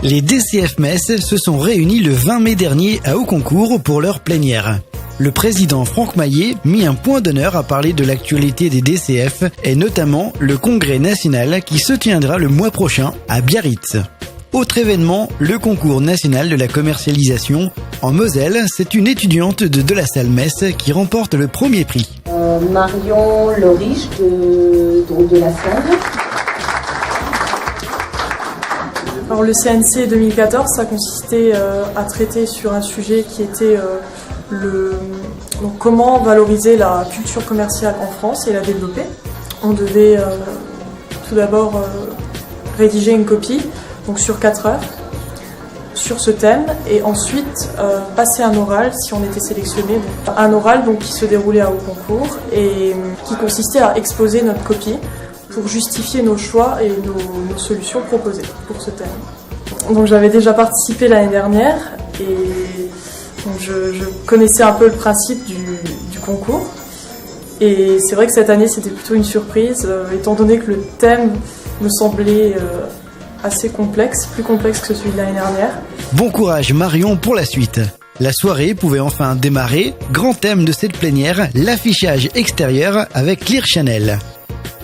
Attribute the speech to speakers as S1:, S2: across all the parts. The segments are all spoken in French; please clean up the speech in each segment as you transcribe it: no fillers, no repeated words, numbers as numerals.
S1: Les DCF Metz se sont réunis le 20 mai dernier à Auconcourt pour leur plénière. Le président Franck Maillet mit un point d'honneur à parler de l'actualité des DCF et notamment le congrès national qui se tiendra le mois prochain à Biarritz. Autre événement, le concours national de la commercialisation. En Moselle, c'est une étudiante de la salle Metz qui remporte le premier prix.
S2: Marion Loriche de la salle.
S3: Alors le CNC 2014, ça consistait à traiter sur un sujet qui était donc comment valoriser la culture commerciale en France et la développer. On devait tout d'abord rédiger une copie donc sur 4 heures sur ce thème et ensuite passer un oral si on était sélectionné. Un oral donc, qui se déroulait à Auconcourt et qui consistait à exposer notre copie pour justifier nos choix et nos solutions proposées pour ce thème. Donc j'avais déjà participé l'année dernière et donc je connaissais un peu le principe du concours. Et c'est vrai que cette année c'était plutôt une surprise, étant donné que le thème me semblait assez complexe, plus complexe que celui de l'année dernière.
S1: Bon courage Marion pour la suite. La soirée pouvait enfin démarrer. Grand thème de cette plénière, l'affichage extérieur avec Clear Channel.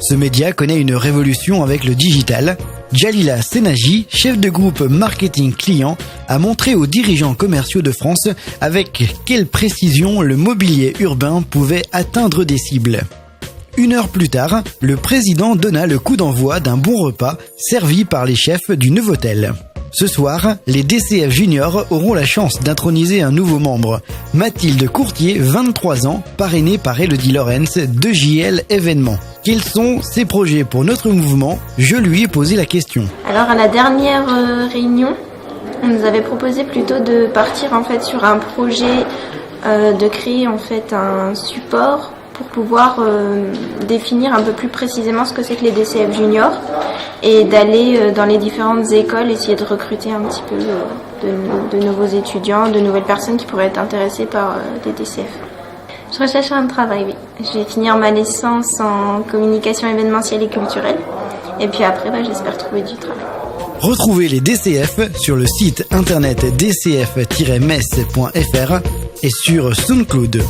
S1: Ce média connaît une révolution avec le digital. Jalila Senaji, chef de groupe marketing client, a montré aux dirigeants commerciaux de France avec quelle précision le mobilier urbain pouvait atteindre des cibles. 1 heure plus tard, le président donna le coup d'envoi d'un bon repas servi par les chefs du Novotel. Ce soir, les DCF juniors auront la chance d'introniser un nouveau membre, Mathilde Courtier, 23 ans, parrainée par Elodie Lorenz de JL Événements. Quels sont ses projets pour notre mouvement? Je lui ai posé la question.
S4: Alors à la dernière réunion, on nous avait proposé plutôt de partir en fait sur un projet de créer en fait un support pour pouvoir définir un peu plus précisément ce que c'est que les DCF juniors et d'aller dans les différentes écoles essayer de recruter un petit peu de nouveaux étudiants, de nouvelles personnes qui pourraient être intéressées par des DCF. Je recherche un travail, oui. Je vais finir ma licence en communication événementielle et culturelle et puis après j'espère trouver du travail.
S1: Retrouvez les DCF sur le site internet dcf-metz.fr et sur SoundCloud.